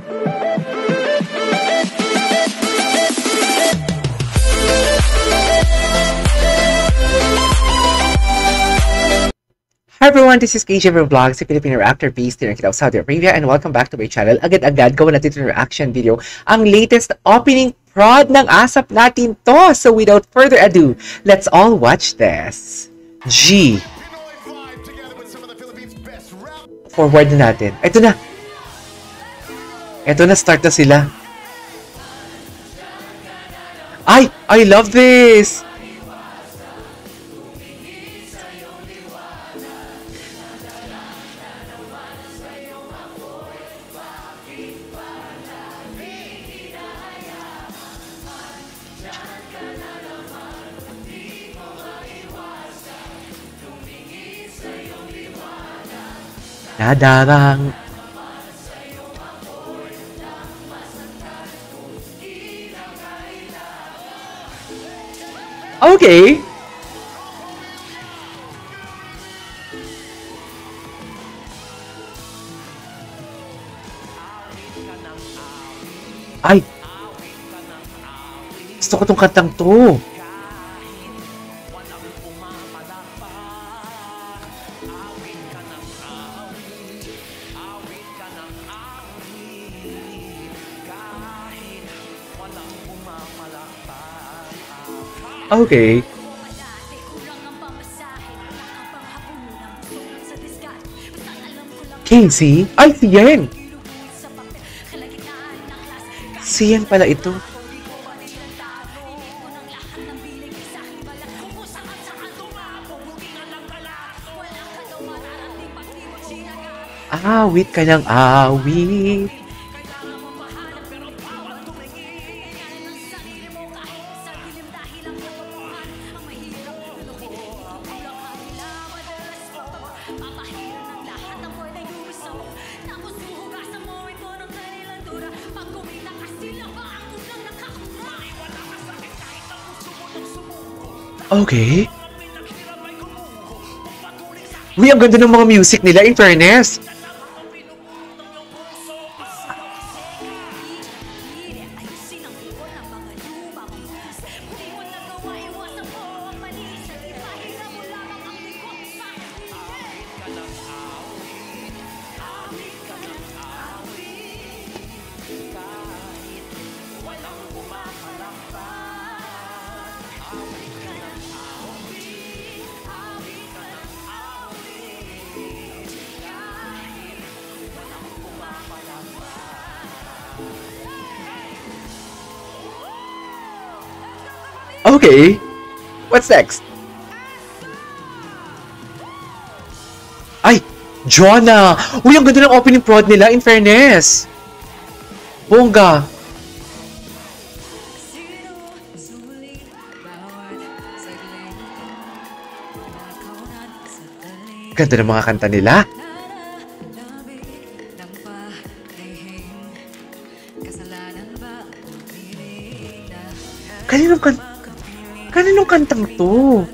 Hi everyone, this is KJ Vlogs, si Filipino reactor based here in Saudi Arabia, and welcome back to my channel. Agad-agad gawa natin ito reaction video, ang latest opening prod ng ASAP natin to. So without further ado, let's all watch this. G. Forward na natin. Ito na. Ito na, start na sila. Ay, I love this. Nadarang. Okay. Ay. Gusto ko tong kantang to. Okay. Casey? Ay, si Yen! Si Yen pala ito. Awit ka ng awit. Okay. Uy, ang ganda ng mga music nila, in fairness. Okay. What's next? Ay! Jonah! Uy, ang ganda ng opening prod nila, in fairness. Bongga. Ganda ng mga kanta nila. Kaninong kantang to?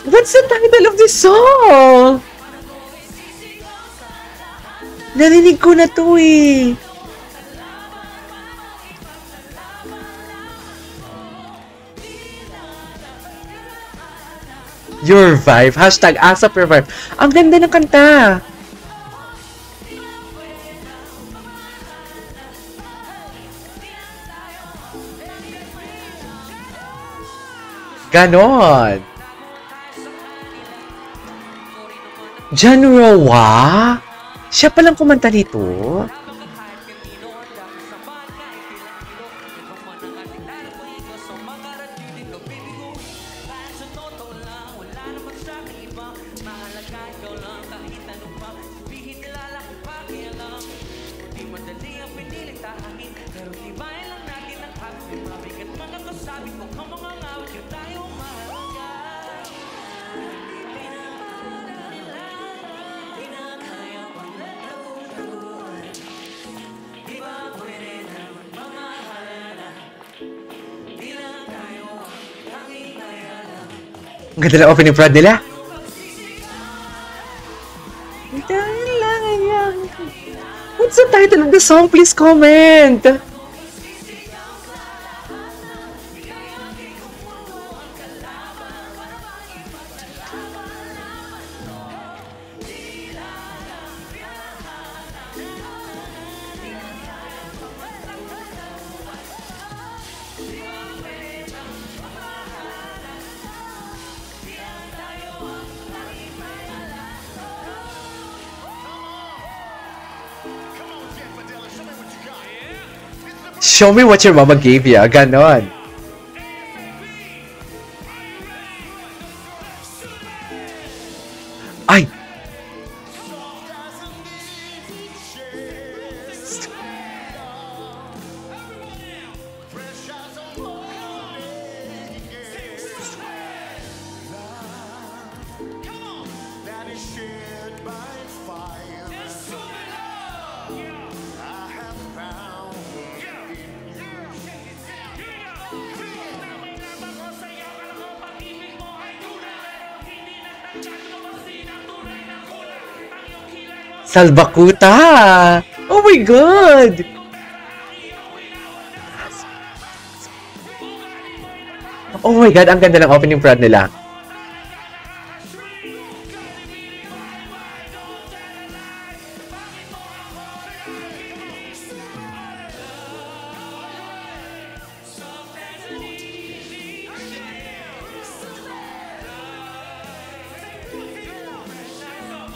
What's the title of this song? Narinig ko na to eh. Your Vibe. Hashtag ASAP Your Vibe. Ang ganda ng kanta. Ganon. Janurawa? Siya palang kumanta nito? Ang ganda ng opening prod nila. What's the title of the song? Please comment. Show me what your mama gave you. Ganon. Ay! Salbakuta! Oh my God! Oh my God, ang ganda ng opening prod nila.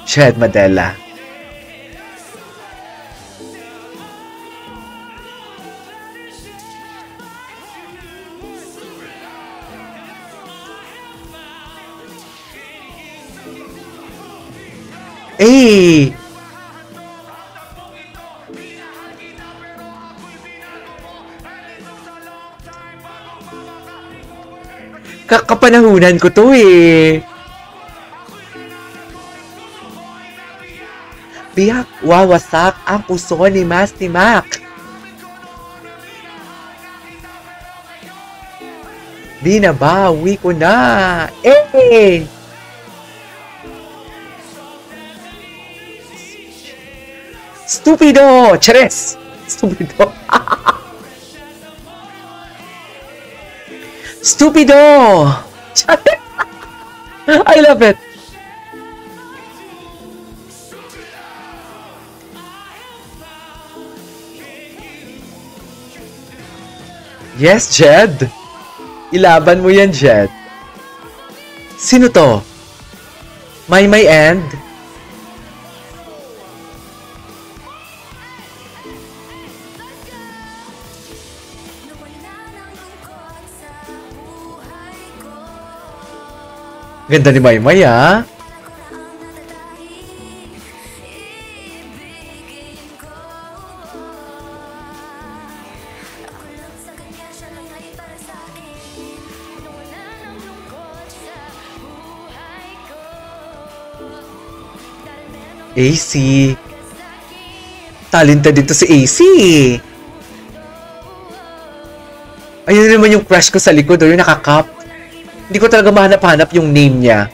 Shed Madela. Eh! Kapanahunan ko to eh. Biyak wawasak ang puso ni Masty Mac. Binabawi ko na. Eh! Stupido! Cheres! Stupido! Stupido! I love it! Yes, Jed! Ilaban mo yan, Jed. Sino to? My end? Ganda ni Maymay, ah. AC. Talented dito si AC. Ayun naman yung crush ko sa likod, o yung nakakap. Hindi ko talaga mahanap-hanap yung name niya.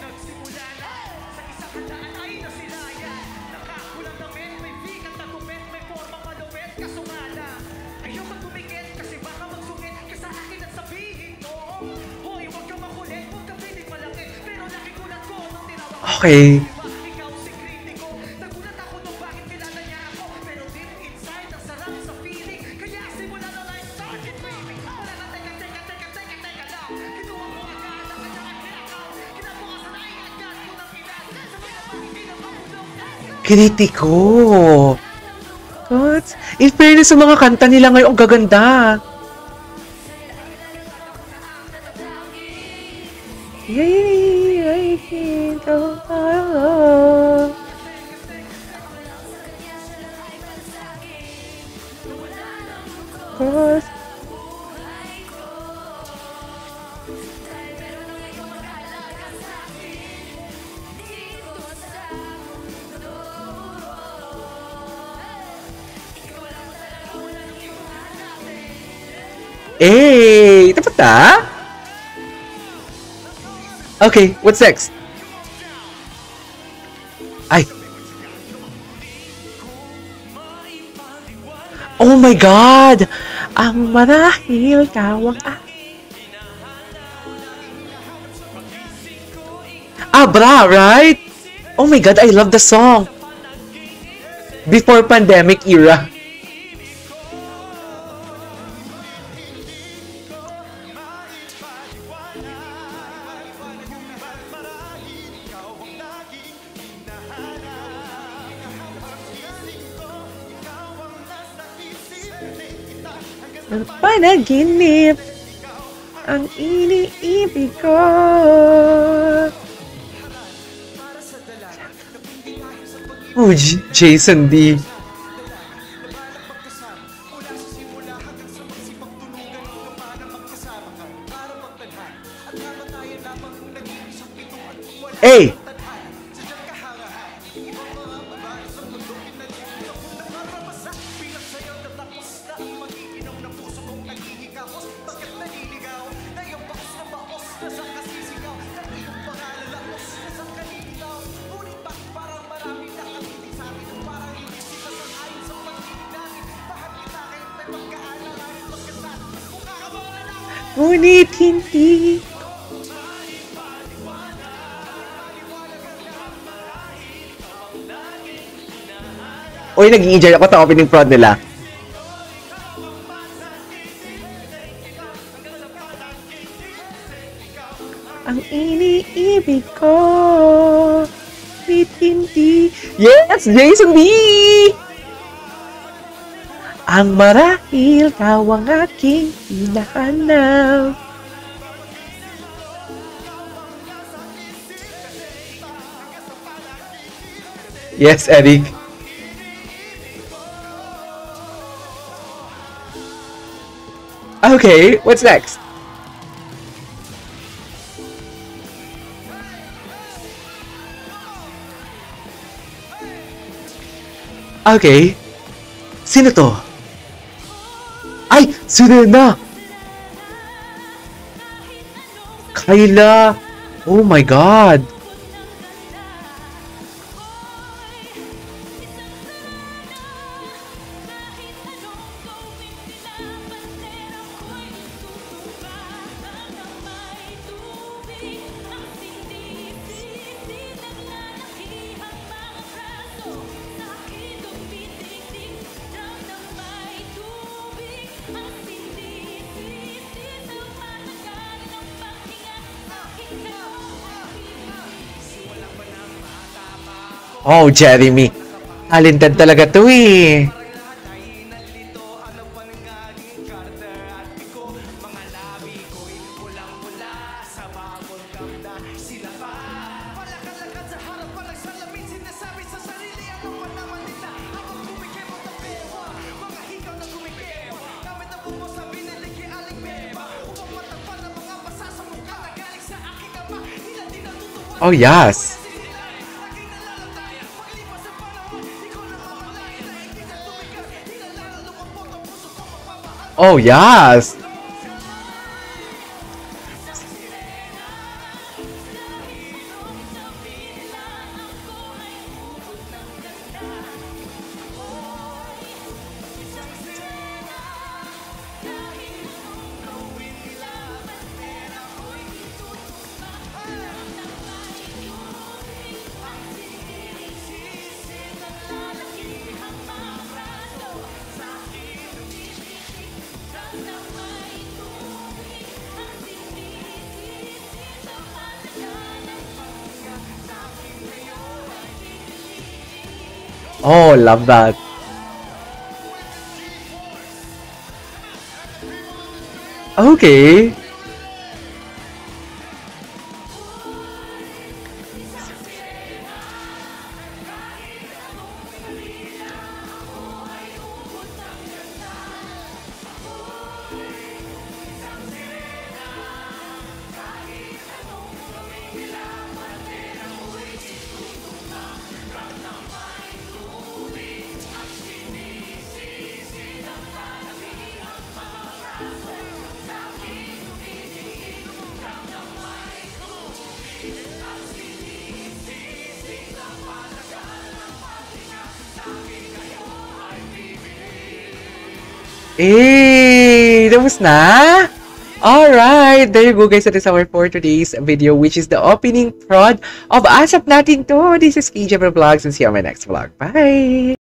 Okay. Kritiko. What? In fairness sa mga kanta nila ngayon, ang gaganda. I can't go alone. Eh, dapat ah? Okay, what's next? Ay. Oh my God! Ang marahil kawang Abra, right? Oh my God, I love the song. Before pandemic era. Panaginip ang iniibig ko. Oh, Jason D. Hey! Ngunit hindi. Uy, nag-i-enjoy ako sa opening prod nila. Ang iniibig ko, ngunit hindi. Yes, Jason B! Ang marahil ka ang aking hinahanap. Yes, Eric. Okay, what's next? Okay. Sino to? Ay! Serena! Kyla! Oh my God! Oh, Jeremy. Talented talaga to eh. Oh, yes. Oh, yes. Oh, love that. Okay. Eh, tapos na? Alright, there you go guys. That is our for today's video, which is the opening prod of ASAP natin to. This is KJ Vlogs and see you on my next vlog. Bye!